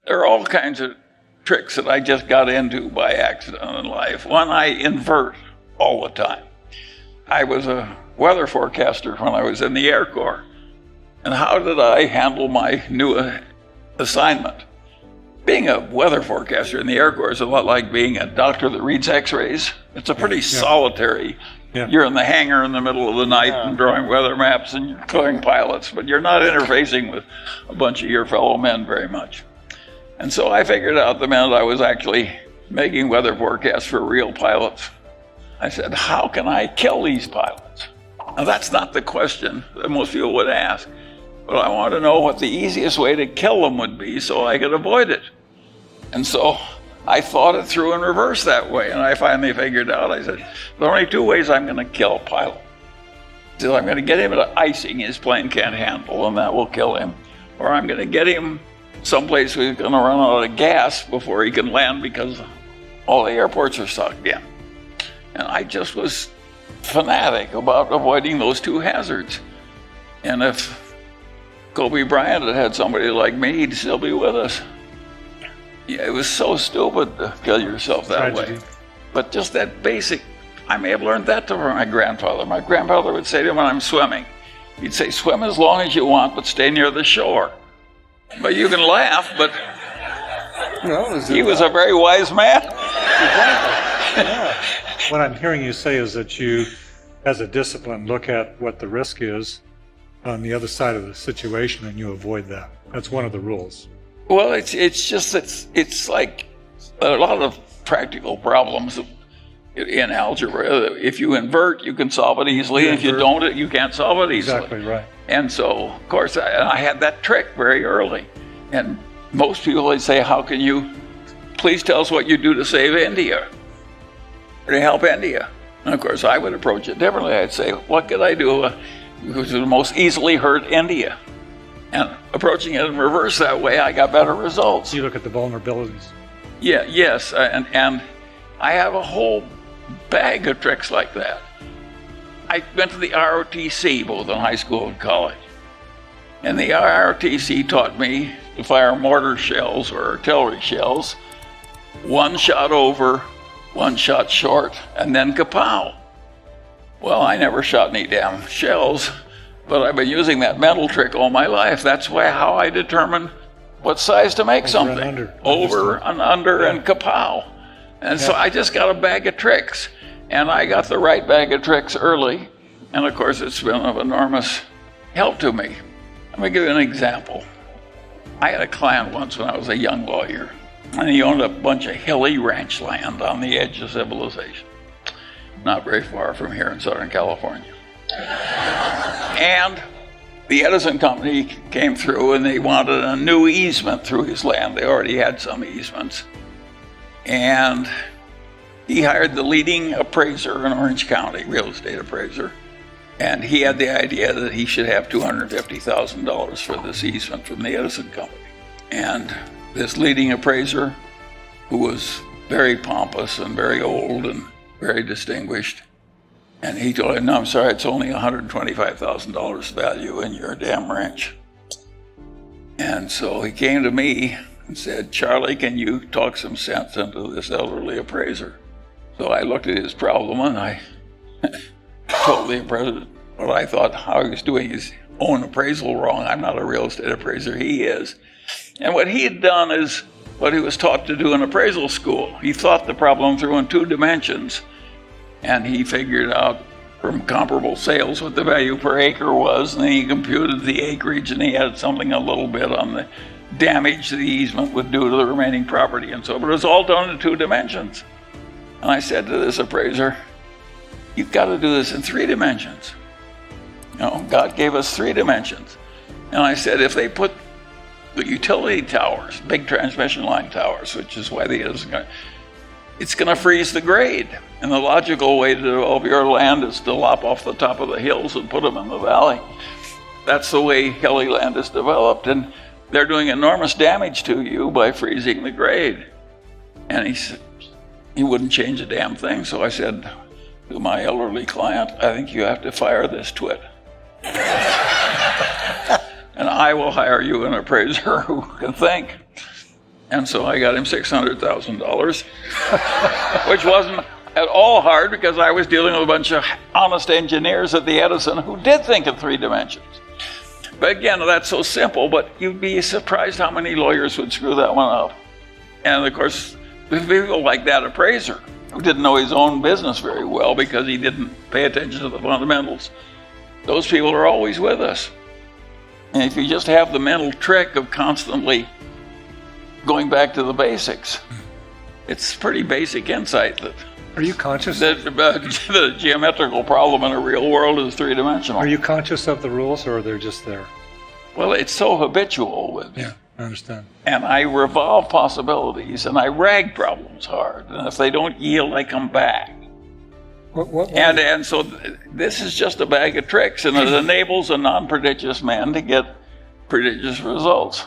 there are all kinds of tricks that I just got into by accident in life. One, I invert all the time. I was a weather forecaster when I was in the Air Corps. And how did I handle my new assignment? Being a weather forecaster in the Air Corps is a lot like being a doctor that reads x-rays. It's a pretty solitary. You're in the hangar in the middle of the night and drawing weather maps and you're clearing pilots, but you're not interfacing with a bunch of your fellow men very much. And so I figured out the minute I was actually making weather forecasts for real pilots, I said, how can I kill these pilots? Now that's not the question that most people would ask, but I want to know what the easiest way to kill them would be so I could avoid it. And so I thought it through in reverse that way, and I finally figured out, I said, there are only two ways I'm going to kill a pilot. So I'm going to get him at icing his plane can't handle, and that will kill him. Or I'm going to get him someplace where he's going to run out of gas before he can land because all the airports are sucked in. And I just was fanatic about avoiding those two hazards. And if Kobe Bryant had had somebody like me, he'd still be with us. Yeah, it was so stupid to kill yourself that way. But just that basic, I may have learned that from my grandfather. My grandfather would say to me when I'm swimming, he'd say, swim as long as you want, but stay near the shore. But you can laugh, but he was a very wise man. Exactly. Yeah. What I'm hearing you say is that you, as a discipline, look at what the risk is on the other side of the situation and you avoid that. That's one of the rules. Well, it's like a lot of practical problems in algebra. If you invert, you can solve it easily. If you don't, you can't solve it easily. Exactly right. And so, of course, I had that trick very early. And most people, they say, how can you, please tell us what you do to save India, or to help India. And of course, I would approach it differently. I'd say, what could I do to most easily hurt India? And approaching it in reverse that way, I got better results. You look at the vulnerabilities. Yes, and I have a whole bag of tricks like that. I went to the ROTC both in high school and college. And the ROTC taught me to fire mortar shells or artillery shells, one shot over, one shot short, and then kapow. Well, I never shot any damn shells, but I've been using that mental trick all my life. That's how I determine what size to make something. Over and under and kapow. And so I just got a bag of tricks. And I got the right bag of tricks early. And of course, it's been of enormous help to me. Let me give you an example. I had a client once when I was a young lawyer, and he owned a bunch of hilly ranch land on the edge of civilization, not very far from here in Southern California. And the Edison Company came through and they wanted a new easement through his land. They already had some easements. And he hired the leading appraiser in Orange County, real estate appraiser. And he had the idea that he should have $250,000 for this easement from the Edison Company. And this leading appraiser, who was very pompous and very old and very distinguished, and he told him, no, I'm sorry, it's only $125,000 value in your damn ranch. And so he came to me and said, Charlie, can you talk some sense into this elderly appraiser? So I looked at his problem and I told the appraiser what I thought how he was doing his own appraisal wrong. I'm not a real estate appraiser, he is. And what he had done is what he was taught to do in appraisal school. He thought the problem through in two dimensions. And he figured out from comparable sales what the value per acre was, and then he computed the acreage, and he had something a little bit on the damage the easement would do to the remaining property and so, but it was all done in two dimensions. And I said to this appraiser, you've got to do this in three dimensions. You know, God gave us three dimensions. And I said, if they put the utility towers, big transmission line towers, which is why it's going to freeze the grade. And the logical way to develop your land is to lop off the top of the hills and put them in the valley. That's the way hilly land is developed. And they're doing enormous damage to you by freezing the grade. And he said, he wouldn't change a damn thing. So I said to my elderly client, I think you have to fire this twit. And I will hire you an appraiser who can think. And so I got him $600,000, which wasn't at all hard because I was dealing with a bunch of honest engineers at the Edison who did think in 3 dimensions. But again, that's so simple, but you'd be surprised how many lawyers would screw that one up. And of course, people like that appraiser who didn't know his own business very well because he didn't pay attention to the fundamentals, those people are always with us. And if you just have the mental trick of constantly going back to the basics, it's pretty basic insight that Are you conscious? the geometrical problem in a real world is 3-dimensional. Are you conscious of the rules, or are they just there? Well, it's so habitual with me. Yeah, I understand. And I revolve possibilities, and I rag problems hard. And if they don't yield, I come back. And so this is just a bag of tricks, and it enables a non-prodigious man to get prodigious results.